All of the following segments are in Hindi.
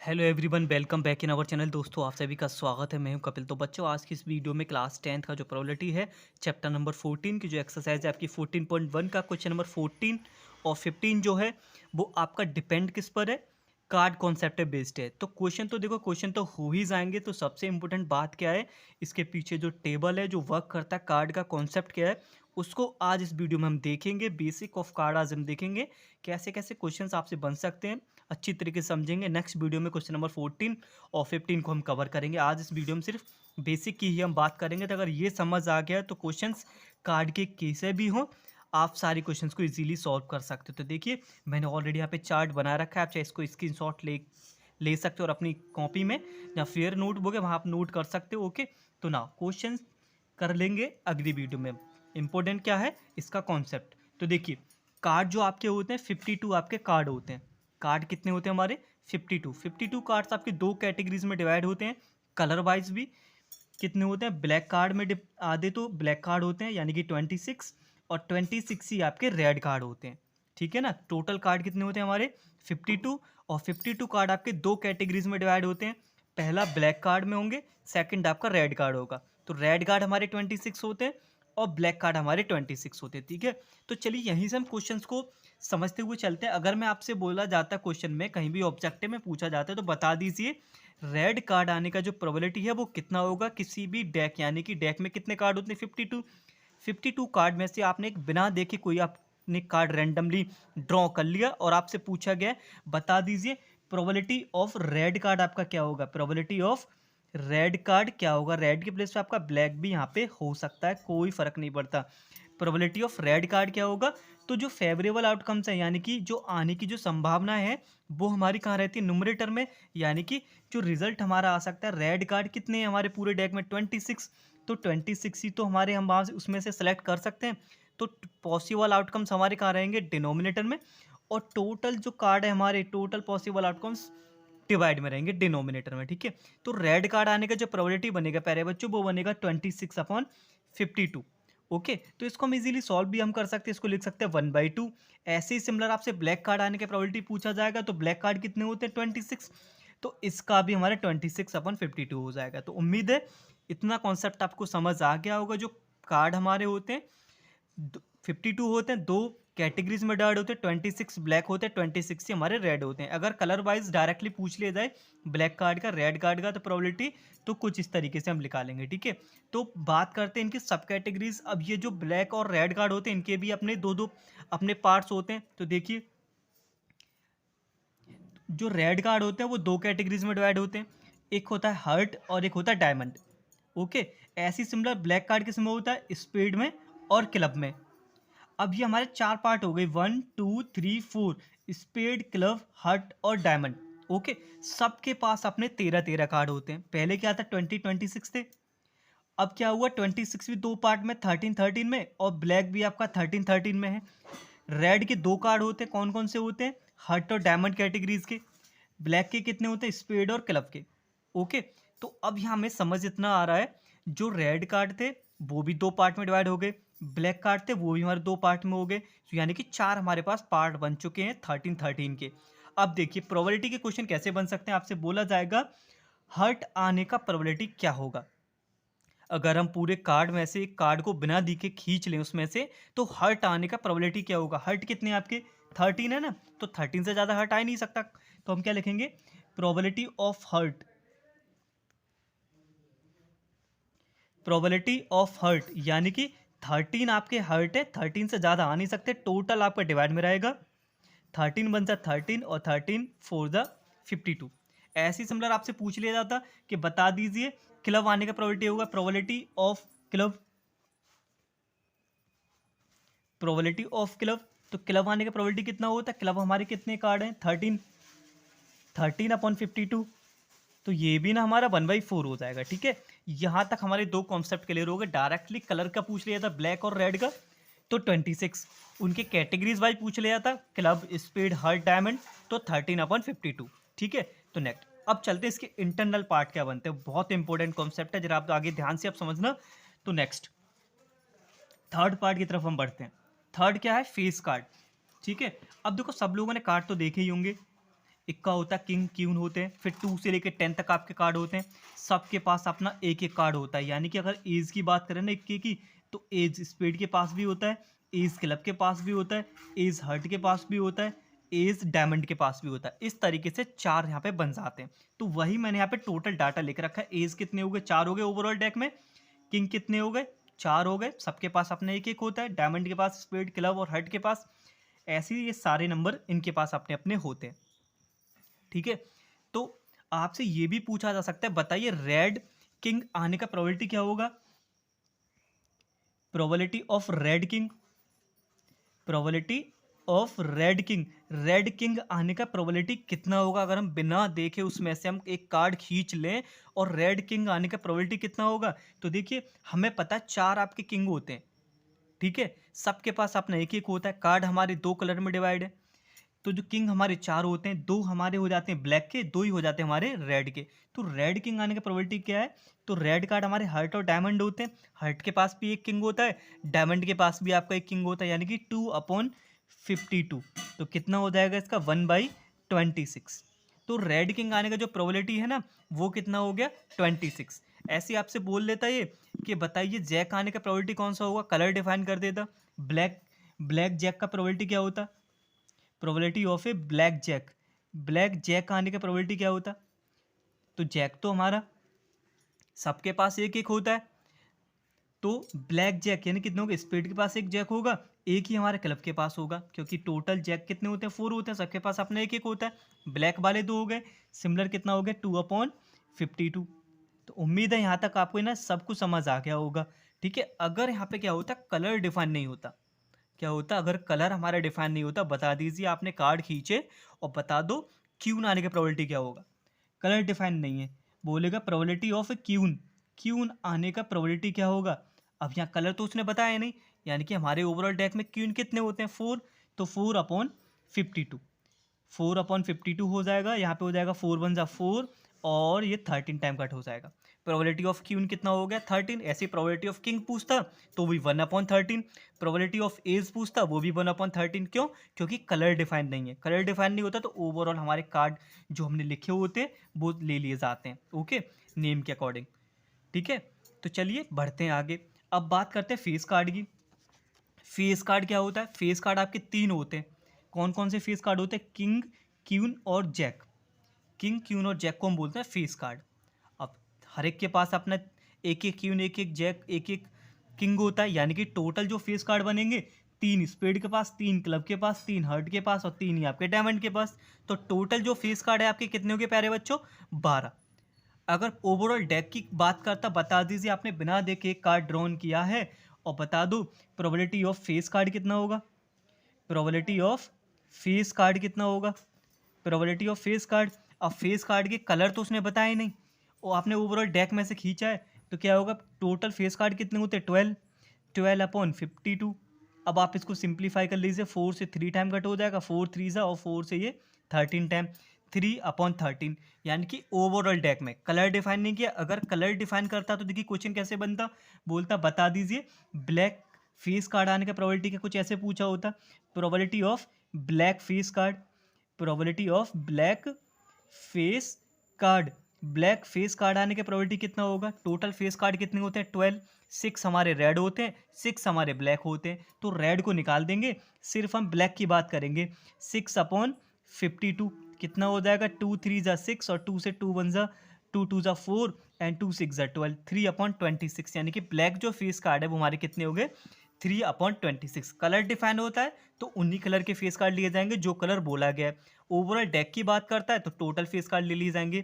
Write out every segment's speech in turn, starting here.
Hello everyone, welcome back in our channel. दोस्तों, आप सभी का स्वागत है। मैं हूं कपिल। तो बच्चों, आज की इस वीडियो में क्लास 10th का जो प्रोबेबिलिटी है, चैप्टर नंबर 14 की जो एक्सरसाइज है आपकी 14.1 का क्वेश्चन नंबर 14 और 15 जो है वो आपका डिपेंड किस पर है, कार्ड कॉन्सेप्ट पे बेस्ड है। तो क्वेश्चन तो देखो, क्वेश्चन तो हो ही जाएंगे। तो सबसे इंपॉर्टेंट बात क्या है, इसके पीछे जो टेबल है जो वर्क करता है, कार्ड का कॉन्सेप्ट क्या है, उसको आज इस वीडियो में हम देखेंगे। बेसिक ऑफ कार्ड आज हम देखेंगे, कैसे कैसे क्वेश्चंस आपसे बन सकते हैं, अच्छी तरीके से समझेंगे। नेक्स्ट वीडियो में क्वेश्चन नंबर 14 और 15 को हम कवर करेंगे। आज इस वीडियो में सिर्फ बेसिक की ही हम बात करेंगे। तो अगर ये समझ आ गया तो क्वेश्चंस कार्ड के कैसे भी हों, आप सारे क्वेश्चंस को इजीली सॉल्व कर सकते हो। तो देखिए, मैंने ऑलरेडी यहाँ पे चार्ट बना रखा है। आप चाहे इसको स्क्रीनशॉट ले ले सकते हो और अपनी कॉपी में या फेयर नोटबुक है वहाँ आप नोट कर सकते हो। ओके, तो ना क्वेश्चन कर लेंगे अगली वीडियो में। इंपॉर्टेंट क्या है इसका कॉन्सेप्ट। तो देखिए, कार्ड जो आपके होते हैं 52 आपके कार्ड होते हैं। कार्ड कितने होते हैं हमारे 52 कार्ड्स आपके दो कैटेगरीज में डिवाइड होते हैं। कलर वाइज भी कितने होते हैं, ब्लैक कार्ड में आधे तो ब्लैक कार्ड होते हैं यानी कि 26, और 26 ही आपके रेड कार्ड होते हैं। ठीक है ना। टोटल कार्ड कितने होते हैं हमारे 52, और 52 कार्ड आपके दो कैटेगरीज में डिवाइड होते हैं। पहला ब्लैक कार्ड में होंगे, सेकंड आपका रेड कार्ड होगा। तो रेड कार्ड हमारे 26 होते हैं और ब्लैक कार्ड हमारे 26 होते हैं। ठीक है, तो चलिए यहीं से हम क्वेश्चंस को समझते हुए चलते हैं। अगर मैं आपसे बोला जाता क्वेश्चन में, कहीं भी ऑब्जेक्टिव में पूछा जाता है, तो बता दीजिए रेड कार्ड आने का जो प्रोबेबिलिटी है वो कितना होगा किसी भी डेक, यानी कि डेक में कितने कार्ड होते हैं 52 कार्ड में से आपने एक बिना देखे कोई आपने कार्ड रैंडमली ड्रॉ कर लिया और आपसे पूछा गया बता दीजिए प्रोबेबिलिटी ऑफ रेड कार्ड आपका क्या होगा। प्रोबेबिलिटी ऑफ रेड कार्ड क्या होगा। रेड के प्लेस पे आपका ब्लैक भी यहाँ पे हो सकता है, कोई फर्क नहीं पड़ता। प्रोबेबिलिटी ऑफ रेड कार्ड क्या होगा। तो जो फेवरेबल आउटकम्स है, यानी कि जो आने की जो संभावना है, वो हमारी कहाँ रहती है, न्यूमरेटर में। यानी कि जो रिजल्ट हमारा आ सकता है, रेड कार्ड कितने हैं हमारे पूरे डेक में 26, तो 26 ही तो हमारे हम वहाँ से उसमें से सेलेक्ट कर सकते हैं। तो पॉसिबल आउटकम्स हमारे कहाँ रहेंगे, डिनोमिनेटर में। और टोटल जो कार्ड है हमारे, टोटल पॉसिबल आउटकम्स डिवाइड में रहेंगे डिनोमिनेटर में। ठीक है, तो रेड कार्ड आने का जो प्रोबेबिलिटी बनेगा प्यारे बच्चों, वो बनेगा 26/52। ओके, तो इसको हम इजीली सॉल्व भी हम कर सकते हैं। इसको लिख सकते हैं 1/2। ऐसे ही सिमिलर आपसे ब्लैक कार्ड आने के प्रोबेबिलिटी पूछा जाएगा, तो ब्लैक कार्ड कितने होते हैं 26, तो इसका भी हमारे 26/52 हो जाएगा। तो उम्मीद है इतना कॉन्सेप्ट आपको समझ आ गया होगा। जो कार्ड हमारे होते हैं 52 होते हैं, दो कैटेगरीज में डिवाइड होते हैं। 26 ब्लैक होते हैं, 26 ही हमारे रेड होते हैं। अगर कलर वाइज डायरेक्टली पूछ लिया जाए ब्लैक कार्ड का रेड कार्ड का, तो प्रोबेबिलिटी तो कुछ इस तरीके से हम निकालेंगे। ठीक है, तो बात करते हैं इनकी सब कैटेगरीज। अब ये जो ब्लैक और रेड कार्ड होते हैं, इनके भी अपने दो दो अपने पार्ट्स होते हैं। तो देखिए, जो रेड कार्ड होते हैं वो दो कैटेगरीज में डिवाइड होते हैं। एक होता है हर्ट और एक होता है डायमंड। ओके, ऐसी सिमिलर ब्लैक कार्ड किस में होता है, स्पीड में और क्लब में। अब ये हमारे चार पार्ट हो गए, 1 2 3 4, स्पेड, क्लव, हर्ट और डायमंड। ओके, सबके पास अपने 13 कार्ड होते हैं। पहले क्या था 26 थे। अब क्या हुआ 26 भी दो पार्ट में, 13 में, और ब्लैक भी आपका 13 में है। रेड के दो कार्ड होते हैं, कौन कौन से होते हैं, हर्ट और डायमंड कैटेगरीज के। ब्लैक के कितने होते हैं, स्पेड और क्लब के। ओके, तो अब यहाँ हमें समझ इतना आ रहा है, जो रेड कार्ड थे वो भी दो पार्ट में डिवाइड हो गए, ब्लैक कार्ड थे वो भी हमारे दो पार्ट में हो गए। तो यानी कि चार हमारे पास पार्ट बन चुके हैं 13 के। अब देखिए प्रोबेबिलिटी के क्वेश्चन कैसे बन सकते हैं। आपसे बोला जाएगा हर्ट आने का प्रोबेबिलिटी क्या होगा। अगर हम पूरे कार्ड में से एक कार्ड को बिना दिखे खींच लें उसमें से, तो हर्ट आने का प्रोबेबिलिटी क्या होगा। हर्ट कितने आपके 13 है ना, तो 13 से ज़्यादा हर्ट आ ही नहीं सकता। तो हम क्या लिखेंगे, probability of heart. Probability of heart यानी कि 13 आपके हर्ट है, 13 से ज़्यादा आ नहीं सकते। टोटल आपका डिवाइड में रहेगा, 13 बन सा 13 और 13 4 द 52। ऐसी सिमिलर आपसे पूछ लिया जाता कि बता दीजिए क्लब आने का प्रोबेबिलिटी होगा। Probability of club, probability of club, तो क्लब आने का प्रोबेबिलिटी कितना होता है। क्लब हमारे कितने कार्ड हैं 13, 13/52। तो ये भी ना हमारा 1/4 हो जाएगा। ठीक है, यहाँ तक हमारे दो कॉन्सेप्ट क्लियर हो गए। डायरेक्टली कलर का पूछ लिया था ब्लैक और रेड का, तो 26। उनके कैटेगरीज वाइज पूछ लिया था, क्लब, स्पीड, हर्ट, डायमंड, तो 13/52। ठीक है, तो नेक्स्ट अब चलते हैं इसके इंटरनल पार्ट क्या बनते हैं। बहुत इंपॉर्टेंट कॉन्सेप्ट है, जरा आप आगे ध्यान से आप समझना। तो नेक्स्ट थर्ड पार्ट की तरफ हम बढ़ते हैं। थर्ड क्या है, फेस कार्ड। ठीक है, अब देखो सब लोगों ने कार्ड तो देखे ही होंगे। इक्का होता है, किंग क्यून होते हैं, फिर 2 से लेकर 10 तक आपके कार्ड होते हैं। सबके पास अपना एक एक कार्ड होता है, यानी कि अगर एज की बात करें ना इक्के की, तो एज स्पेड के पास भी होता है, एज क्लब के पास भी होता है, एज हर्ट के पास भी होता है, एज डायमंड के पास भी होता है। इस तरीके से 4 यहाँ पे बन जाते हैं। तो वही मैंने यहाँ पे टोटल डाटा लिख रखा है। एज कितने हो गए, 4 हो गए ओवरऑल डेक में। किंग कितने हो गए, 4 हो गए। सबके पास अपना एक एक होता है, डायमंड के पास, स्पेड, क्लब और हर्ट के पास। ऐसे ही ये सारे नंबर इनके पास अपने अपने होते हैं। ठीक है, तो आपसे ये भी पूछा जा सकता है, बताइए रेड किंग आने का प्रोबेबिलिटी क्या होगा। Probability of red king, probability of red king आने का प्रोबेबिलिटी कितना होगा। अगर हम बिना देखे उसमें से हम एक कार्ड खींच लें और रेड किंग आने का प्रोबेबिलिटी कितना होगा, तो देखिए हमें पता है 4 आपके किंग होते हैं। ठीक है, सबके पास अपना एक एक होता है। कार्ड हमारे 2 कलर में डिवाइड है, तो जो किंग हमारे 4 होते हैं, 2 हमारे हो जाते हैं ब्लैक के, 2 ही हो जाते हैं हमारे रेड के। तो रेड किंग आने का प्रोबेबिलिटी क्या है, तो रेड कार्ड हमारे हर्ट और डायमंड होते हैं। हर्ट के पास भी एक किंग होता है, डायमंड के पास भी आपका एक किंग होता है, यानी कि 2/52। तो कितना हो जाएगा इसका 1/26। तो रेड किंग आने का जो प्रोबेबिलिटी है ना, वो कितना हो गया 26। ऐसे आपसे बोल लेता ये कि बताइए जैक आने का प्रोबेबिलिटी कौन सा होगा, कलर डिफाइन कर देता। ब्लैक जैक का प्रोबेबिलिटी क्या होता, probability of a black jack आने का प्रोबेबिलिटी क्या होता। तो जैक तो हमारा सबके पास एक एक होता है, तो ब्लैक जैक यानी कितने होंगे, स्पेड के पास एक जैक होगा, एक ही हमारे क्लब के पास होगा, क्योंकि टोटल जैक कितने होते हैं 4 होते हैं, सबके पास अपना एक एक होता है। ब्लैक वाले 2 हो गए, सिमिलर कितना हो गया 2/52। तो उम्मीद है यहाँ तक आपको ना सब कुछ समझ आ गया होगा। ठीक है, अगर यहाँ पे क्या होता, कलर डिफाइन नहीं होता, क्या होता अगर कलर हमारा डिफाइन नहीं होता, बता दीजिए आपने कार्ड खींचे और बता दो क्यून आने की प्रोबेबिलिटी क्या होगा। कलर डिफाइन नहीं है, बोलेगा प्रोबेबिलिटी ऑफ क्यून आने का प्रोबेबिलिटी क्या होगा। अब यहाँ कलर तो उसने बताया नहीं, यानी कि हमारे ओवरऑल डेक में क्यून कितने होते हैं 4, तो 4/52, 4/52 हो जाएगा। यहाँ पे हो जाएगा 4 1 जा 4 और ये 13 टाइम कट हो जाएगा। प्रोबेबिलिटी ऑफ क्यून कितना हो गया 13। ऐसे प्रोबेबिलिटी ऑफ किंग पूछता तो भी 1/13। प्रोबेबिलिटी ऑफ एज पूछता वो भी 1/13। क्यों, क्योंकि कलर डिफाइन नहीं है। कलर डिफाइन नहीं होता तो ओवरऑल हमारे कार्ड जो हमने लिखे होते हैं वो ले लिए जाते हैं, ओके, नेम के अकॉर्डिंग। ठीक है, तो चलिए बढ़ते हैं आगे। अब बात करते हैं फेस कार्ड की। फेस कार्ड क्या होता है, फेस कार्ड आपके 3 होते हैं। कौन कौन से फेस कार्ड होते हैं, किंग, क्यून और जैक। किंग, क्यून और जैक को हम बोलते हैं फेस कार्ड। अब हर एक के पास अपना एक एक क्यून, एक एक जैक, एक एक किंग होता है, यानी कि टोटल जो फेस कार्ड बनेंगे 3 स्पेड के पास, 3 क्लब के पास, 3 हर्ट के पास और 3 ही आपके डायमंड के पास। तो टोटल जो फेस कार्ड है आपके कितने हो गए प्यारे बच्चों, 12। अगर ओवरऑल डेक की बात करता, बता दीजिए आपने बिना देखे एक कार्ड ड्रॉन किया है और बता दो प्रोबेबिलिटी ऑफ फेस कार्ड कितना होगा। प्रोबेबिलिटी ऑफ फेस कार्ड कितना होगा, प्रोबेबिलिटी ऑफ फेस कार्ड। अब फेस कार्ड के कलर तो उसने बताया नहीं, और आपने ओवरऑल डेक में से खींचा है, तो क्या होगा टोटल फेस कार्ड कितने होते हैं 12/52। अब आप इसको सिंप्लीफाई कर लीजिए, 4 से 3 टाइम कट हो जाएगा, 4 3 सा और 4 से ये 13 टाइम, 3/13। यानी कि ओवरऑल डेक में कलर डिफाइन नहीं किया। अगर कलर डिफाइन करता तो देखिए क्वेश्चन कैसे बनता, बोलता बता दीजिए ब्लैक फेस कार्ड आने का प्रोबेबिलिटी का, कुछ ऐसे पूछा होता, probability of black face card, probability of black face card. Black face card आने के प्रोबेबिलिटी कितना होगा, टोटल फेस कार्ड कितने होते हैं 12, 6 हमारे रेड होते हैं, 6 हमारे ब्लैक होते हैं, तो रेड को निकाल देंगे, सिर्फ हम ब्लैक की बात करेंगे। 6/52 कितना हो जाएगा, 2 3 जा 6 और 2 से 2 1 जा 2 2 जा 4 एंड 2 6 जा 12, 3/26। यानी कि ब्लैक जो फेस कार्ड है वो हमारे कितने हो गए 3/26। कलर डिफाइन होता है तो उन्हीं कलर के फेस कार्ड लिए जाएंगे जो कलर बोला गया है। ओवरऑल डेक की बात करता है तो टोटल फेस कार्ड ले लिए जाएंगे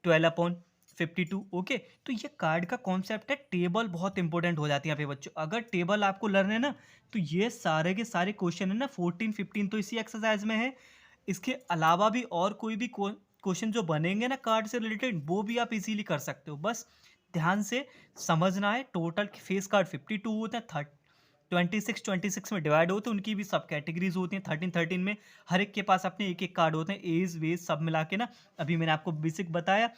12/52। ओके, तो ये कार्ड का कॉन्सेप्ट है। टेबल बहुत इंपॉर्टेंट हो जाती है यहाँ पे बच्चों। अगर टेबल आपको लर्न है ना, तो ये सारे के सारे क्वेश्चन है ना 14 15 तो इसी एक्सरसाइज में है। इसके अलावा भी और कोई भी क्वेश्चन जो बनेंगे ना कार्ड से रिलेटेड, वो भी आप इजीली कर सकते हो। बस ध्यान से समझना है। टोटल फेस कार्ड 52 होते हैं, 26 में डिवाइड होते हैं, उनकी भी सब कैटेगरीज होती हैं। 13 में हर एक के पास अपने एक एक कार्ड होते हैं, एज वेज सब मिला के ना। अभी मैंने आपको बेसिक बताया,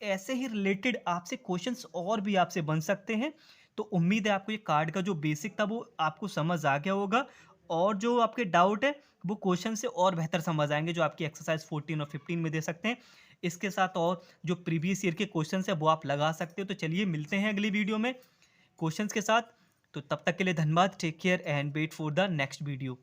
ऐसे ही रिलेटेड आपसे क्वेश्चंस और भी आपसे बन सकते हैं। तो उम्मीद है आपको ये कार्ड का जो बेसिक था वो आपको समझ आ गया होगा। और जो आपके डाउट है वो क्वेश्चन से और बेहतर समझ आएंगे जो आपकी एक्सरसाइज 14 और 15 में दे सकते हैं। इसके साथ और जो प्रीवियस ईयर के क्वेश्चन है वो आप लगा सकते हो। तो चलिए मिलते हैं अगली वीडियो में क्वेश्चंस के साथ। तो तब तक के लिए धन्यवाद। Take care and wait for the next video.